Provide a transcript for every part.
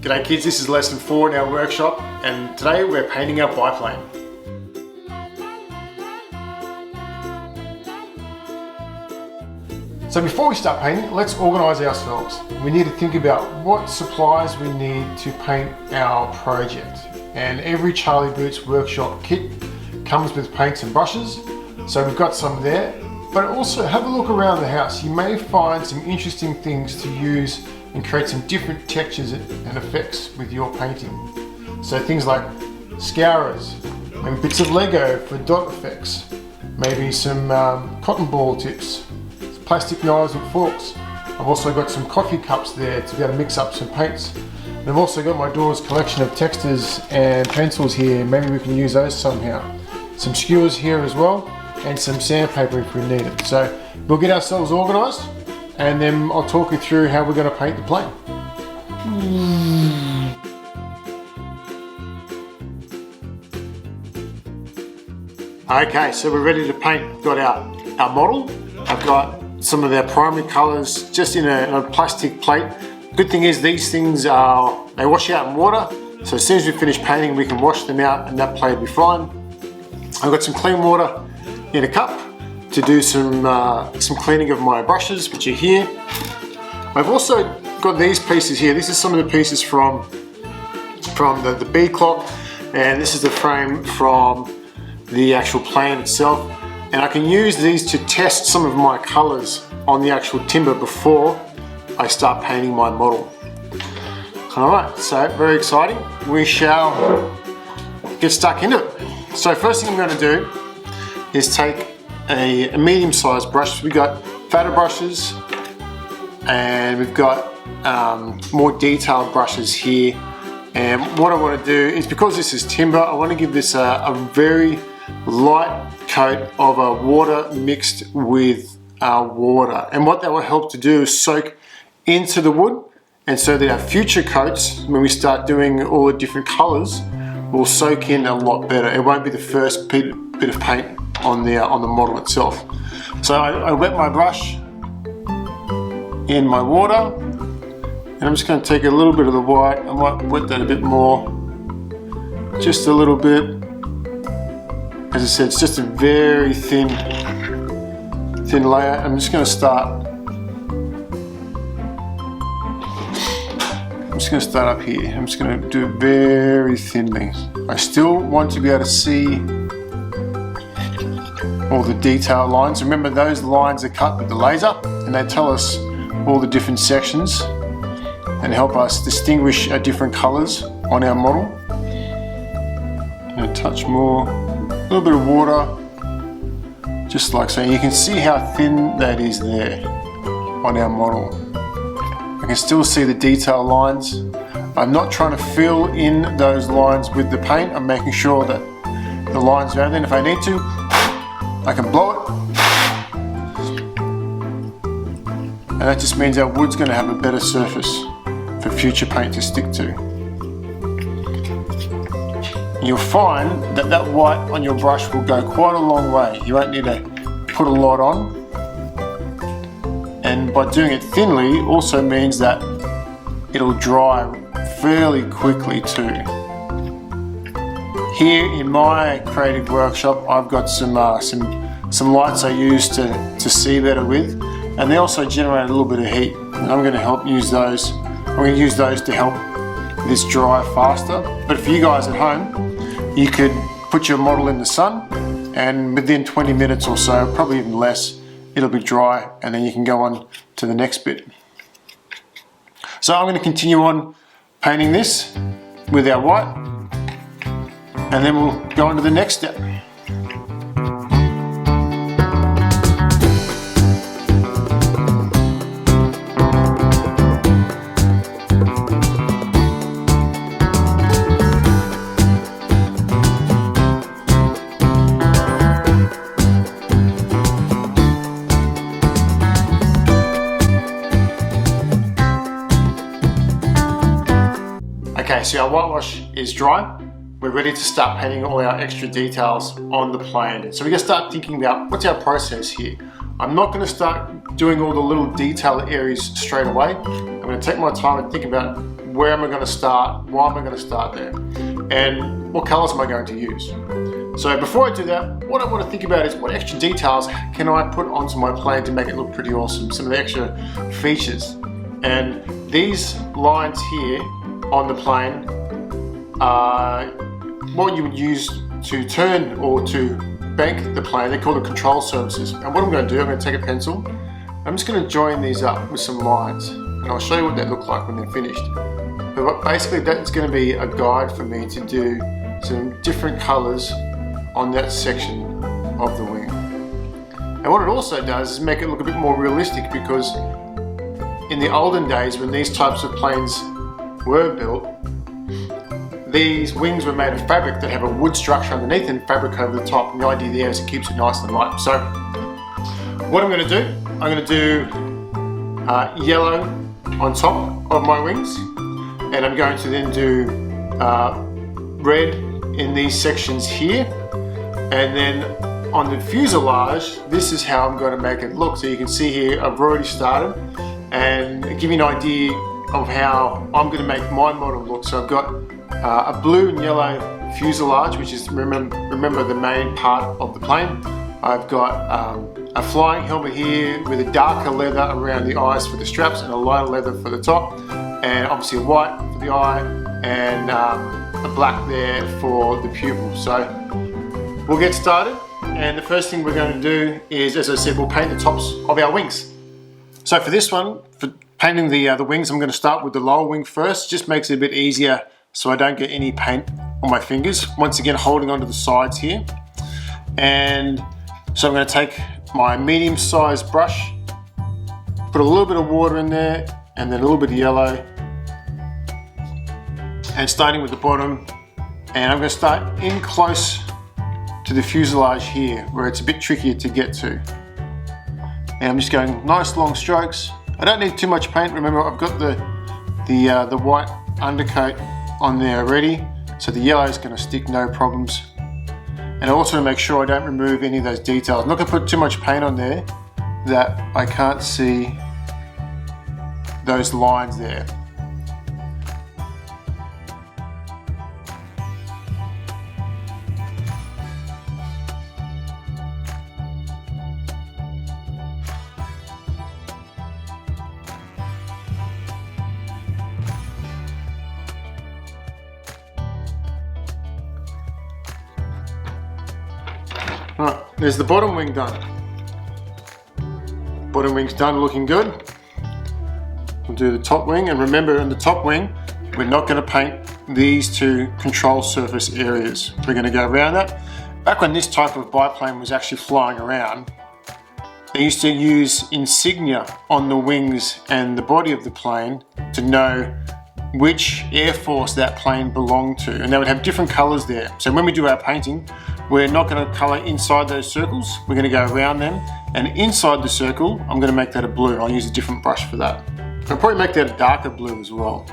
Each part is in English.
G'day kids, this is lesson 4 in our workshop and today we're painting our biplane. So before we start painting, let's organise ourselves. We need to think about what supplies we need to paint our project. And every Charlie Boots workshop kit comes with paints and brushes, so we've got some there. But also have a look around the house. You may find some interesting things to use and create some different textures and effects with your painting. So things like scourers, maybe bits of Lego for dot effects, maybe some cotton ball tips, plastic knives and forks. I've also got some coffee cups there to be able to mix up some paints. And I've also got my Doors collection of textures and pencils here. Maybe we can use those somehow. Some skewers here as well, and some sandpaper if we need it. So we'll get ourselves organised, and then I'll talk you through how we're going to paint the plane. Okay, so we're ready to paint. We've got our model. I've got some of their primary colours just in a plastic plate. Good thing is these things they wash out in water, so as soon as we finish painting we can wash them out and that plate will be fine. I've got some clean water in a cup to do some cleaning of my brushes, which are here. I've also got these pieces here. This is some of the pieces from the B clock, and this is the frame from the actual plane itself. And I can use these to test some of my colours on the actual timber before I start painting my model. Alright, so very exciting. We shall get stuck into it. So first thing I'm going to do is take a medium-sized brush. We've got fatter brushes and we've got more detailed brushes here. And what I want to do is, because this is timber, I want to give this a very light coat of water mixed with water. And what that will help to do is soak into the wood, and so that our future coats, when we start doing all the different colours, will soak in a lot better. It won't be the first bit of paint on the model itself. So I wet my brush in my water, and I'm just going to take a little bit of the white. I might wet that a bit more, just a little bit. As I said, it's just a very thin layer. I'm just going to start. I'm just going to start up here. I'm just going to do it very thinly. I still want to be able to see all the detail lines. Remember, those lines are cut with the laser, and they tell us all the different sections and help us distinguish our different colours on our model. And a touch more, a little bit of water, just like so. You can see how thin that is there on our model. I can still see the detail lines. I'm not trying to fill in those lines with the paint. I'm making sure that the lines are out. Then if I need to, I can blow it. And that just means our wood's going to have a better surface for future paint to stick to. You'll find that that white on your brush will go quite a long way. You won't need to put a lot on. And by doing it thinly also means that it'll dry fairly quickly too. Here in my creative workshop, I've got some lights I use to see better with, and they also generate a little bit of heat. And I'm going to help use those. I'm going to use those to help this dry faster. But for you guys at home, you could put your model in the sun, and within 20 minutes or so, probably even less, it'll be dry, and then you can go on to the next bit. So I'm going to continue on painting this with our white, and then we'll go on to the next step. Okay, so our whitewash is dry. We're ready to start painting all our extra details on the plane. So we're going to start thinking about what's our process here. I'm not going to start doing all the little detail areas straight away. I'm going to take my time and think about where am I going to start, why am I going to start there, and what colors am I going to use. So before I do that, what I want to think about is what extra details can I put onto my plane to make it look pretty awesome, some of the extra features. And these lines here on the plane are what you would use to turn or to bank the plane. They're called the control surfaces. And what I'm going to do, I'm going to take a pencil, I'm just going to join these up with some lines, and I'll show you what they look like when they're finished. But basically that's going to be a guide for me to do some different colors on that section of the wing. And what it also does is make it look a bit more realistic, because in the olden days when these types of planes were built, these wings were made of fabric that have a wood structure underneath and fabric over the top, and the idea there is it keeps it nice and light. So what I'm going to do, I'm going to do yellow on top of my wings, and I'm going to then do red in these sections here, and then on the fuselage, this is how I'm going to make it look. So you can see here I've already started, and give you an idea of how I'm going to make my model look. So I've got a blue and yellow fuselage, which is remember the main part of the plane. I've got a flying helmet here with a darker leather around the eyes for the straps and a lighter leather for the top, and obviously a white for the eye, and a black there for the pupil. So we'll get started, and the first thing we're going to do is, as I said, we'll paint the tops of our wings. So for this one, for painting the wings, I'm going to start with the lower wing first. Just makes it a bit easier so I don't get any paint on my fingers. Once again, holding onto the sides here. And so I'm going to take my medium-sized brush, put a little bit of water in there, and then a little bit of yellow. And starting with the bottom, and I'm going to start in close to the fuselage here, where it's a bit trickier to get to. And I'm just going nice long strokes. I don't need too much paint. Remember, I've got the white undercoat on there already, so the yellow is going to stick no problems. And I also want to make sure I don't remove any of those details. I'm not going to put too much paint on there that I can't see those lines there. Right, there's the bottom wing done. Bottom wing's done, looking good. We'll do the top wing, and remember, in the top wing, we're not going to paint these two control surface areas. We're going to go around that. Back when this type of biplane was actually flying around, they used to use insignia on the wings and the body of the plane to know which air force that plane belonged to, and they would have different colors there. So when we do our painting, we're not going to color inside those circles, we're going to go around them, and inside the circle I'm going to make that a blue, and I'll use a different brush for that. I'll probably make that a darker blue as well.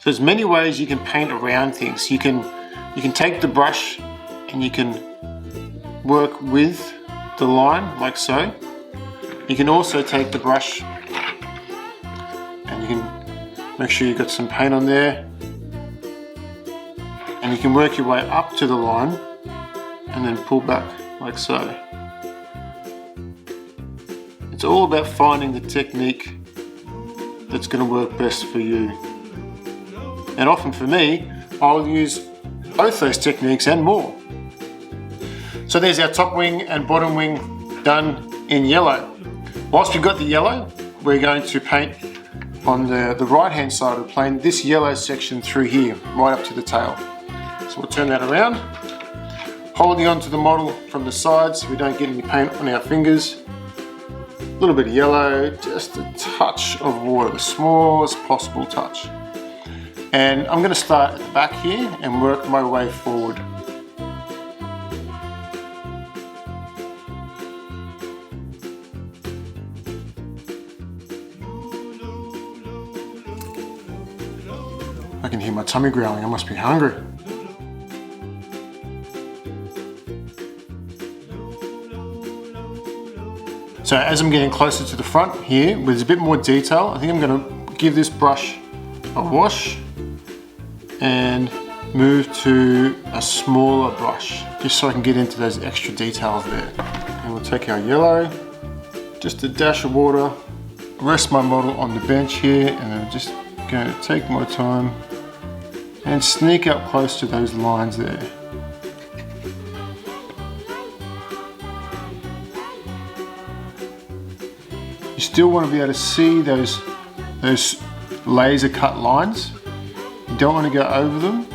So there's many ways you can paint around things. You can take the brush and you can work with the line like so. You can also take the brush and you can make sure you've got some paint on there, and you can work your way up to the line and then pull back like so. It's all about finding the technique that's going to work best for you. And often for me, I'll use both those techniques and more. So there's our top wing and bottom wing done in yellow. Whilst we've got the yellow, we're going to paint on the right hand side of the plane this yellow section through here, right up to the tail. So we'll turn that around, holding onto the model from the sides so we don't get any paint on our fingers. A little bit of yellow, just a touch of water, the smallest possible touch. And I'm going to start at the back here and work my way forward. I can hear my tummy growling, I must be hungry. So as I'm getting closer to the front here, with a bit more detail, I think I'm going to give this brush a wash and move to a smaller brush, just so I can get into those extra details there. And we'll take our yellow, just a dash of water, rest my model on the bench here, and I'm just going to take my time and sneak up close to those lines there. You still want to be able to see those laser cut lines. You don't want to go over them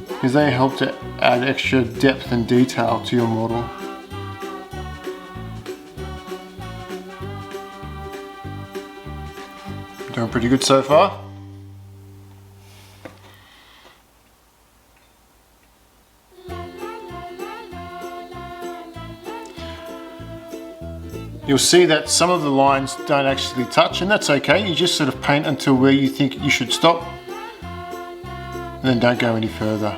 because they help to add extra depth and detail to your model. Doing pretty good so far. You'll see that some of the lines don't actually touch, and that's okay. You just sort of paint until where you think you should stop, and then don't go any further.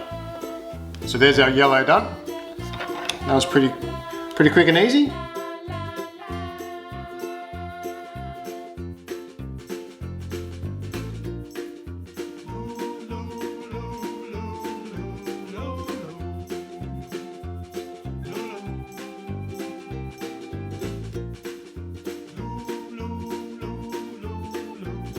So there's our yellow done. That was pretty quick and easy.